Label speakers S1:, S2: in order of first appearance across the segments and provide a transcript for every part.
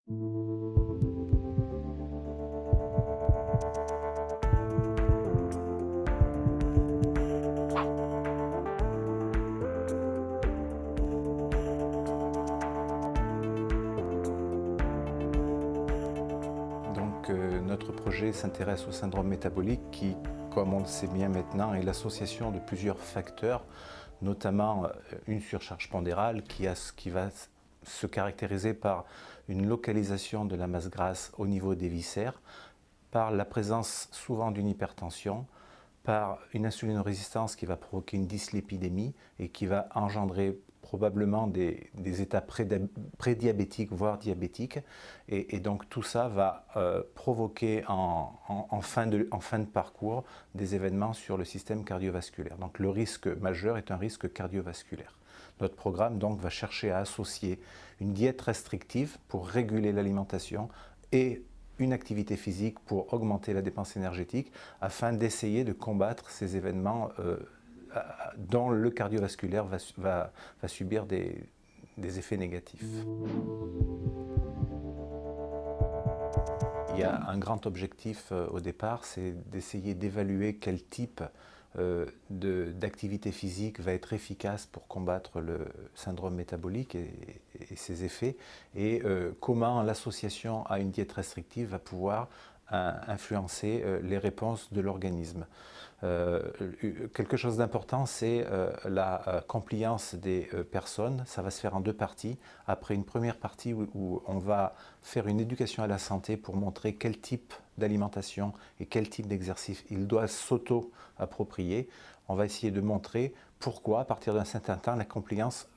S1: Notre projet s'intéresse au syndrome métabolique qui, comme on le sait bien maintenant, est l'association de plusieurs facteurs, notamment une surcharge pondérale qui va se caractériser par une localisation de la masse grasse au niveau des viscères, par la présence souvent d'une hypertension, par une insulinorésistance qui va provoquer une dyslipidémie et qui va engendrer probablement des états prédiabétiques, voire diabétiques. Et donc tout ça va provoquer en fin de parcours des événements sur le système cardiovasculaire. Donc le risque majeur est un risque cardiovasculaire. Notre programme donc va chercher à associer une diète restrictive pour réguler l'alimentation et une activité physique pour augmenter la dépense énergétique afin d'essayer de combattre ces événements dont le cardiovasculaire va subir des effets négatifs. Il y a un grand objectif au départ, c'est d'essayer d'évaluer quel type d'activité physique va être efficace pour combattre le syndrome métabolique et ses effets, et comment l'association à une diète restrictive va pouvoir influencer les réponses de l'organisme. Quelque chose d'important, c'est la compliance des personnes. Ça va se faire en deux parties. Après une première partie où on va faire une éducation à la santé pour montrer quel type d'alimentation et quel type d'exercice ils doivent s'auto-approprier, on va essayer de montrer pourquoi, à partir d'un certain temps, la compliance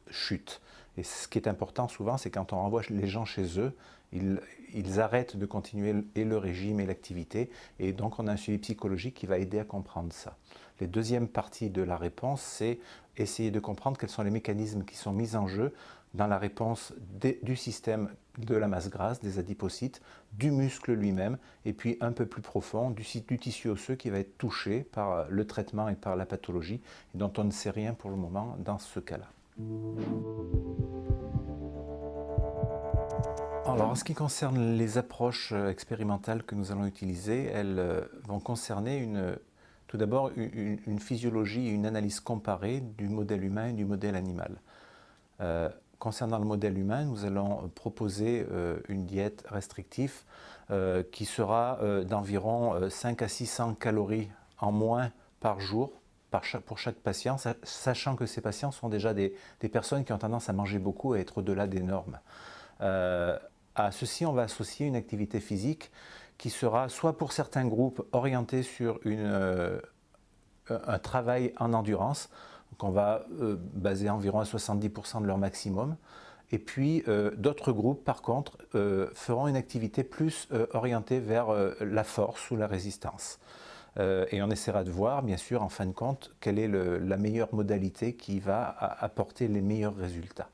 S1: chute. Et ce qui est important souvent, c'est quand on renvoie les gens chez eux, ils arrêtent de continuer et le régime et l'activité, et donc on a un suivi psychologique qui va aider à comprendre ça. La deuxième partie de la réponse, c'est essayer de comprendre quels sont les mécanismes qui sont mis en jeu dans la réponse du système de la masse grasse, des adipocytes, du muscle lui-même, et puis un peu plus profond, du tissu osseux qui va être touché par le traitement et par la pathologie, et dont on ne sait rien pour le moment dans ce cas-là. Alors, en ce qui concerne les approches expérimentales que nous allons utiliser, elles vont concerner tout d'abord une physiologie et une analyse comparée du modèle humain et du modèle animal. Concernant le modèle humain, nous allons proposer une diète restrictive qui sera d'environ 5 à 600 calories en moins par jour pour chaque patient, sachant que ces patients sont déjà des personnes qui ont tendance à manger beaucoup et à être au-delà des normes. À ceci, on va associer une activité physique qui sera soit pour certains groupes orientée sur un travail en endurance, qu'on va baser environ à 70% de leur maximum. Et puis d'autres groupes, par contre, feront une activité plus orientée vers la force ou la résistance. Et on essaiera de voir, bien sûr, en fin de compte, quelle est la meilleure modalité qui va apporter les meilleurs résultats.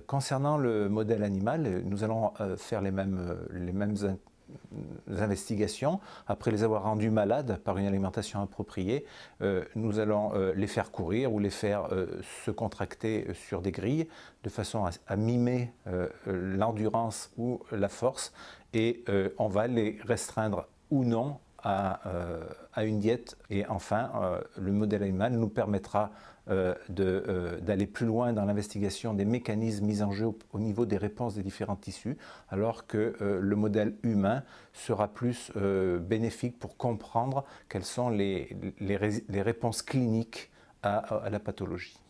S1: Concernant le modèle animal, nous allons faire les mêmes investigations. Après les avoir rendus malades par une alimentation appropriée, nous allons les faire courir ou les faire se contracter sur des grilles de façon à mimer l'endurance ou la force, et on va les restreindre ou non à une diète. Et enfin, le modèle animal nous permettra d'aller plus loin dans l'investigation des mécanismes mis en jeu au niveau des réponses des différents tissus, alors que le modèle humain sera plus bénéfique pour comprendre quelles sont les réponses cliniques à la pathologie.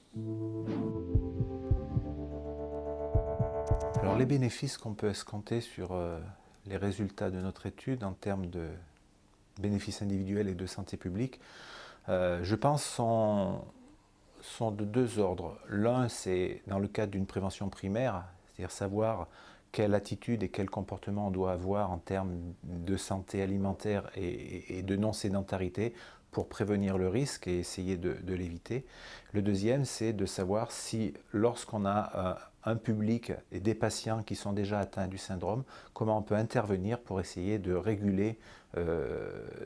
S1: Alors les bénéfices qu'on peut escompter sur les résultats de notre étude en termes de bénéfices individuels et de santé publique, je pense, sont de deux ordres. L'un, c'est dans le cadre d'une prévention primaire, c'est-à-dire savoir quelle attitude et quel comportement on doit avoir en termes de santé alimentaire et de non-sédentarité pour prévenir le risque et essayer de l'éviter. Le deuxième, c'est de savoir si, lorsqu'on a un public et des patients qui sont déjà atteints du syndrome, comment on peut intervenir pour essayer de réguler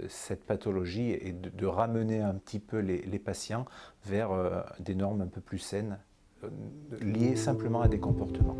S1: cette pathologie et de ramener un petit peu les patients vers des normes un peu plus saines, liées simplement à des comportements.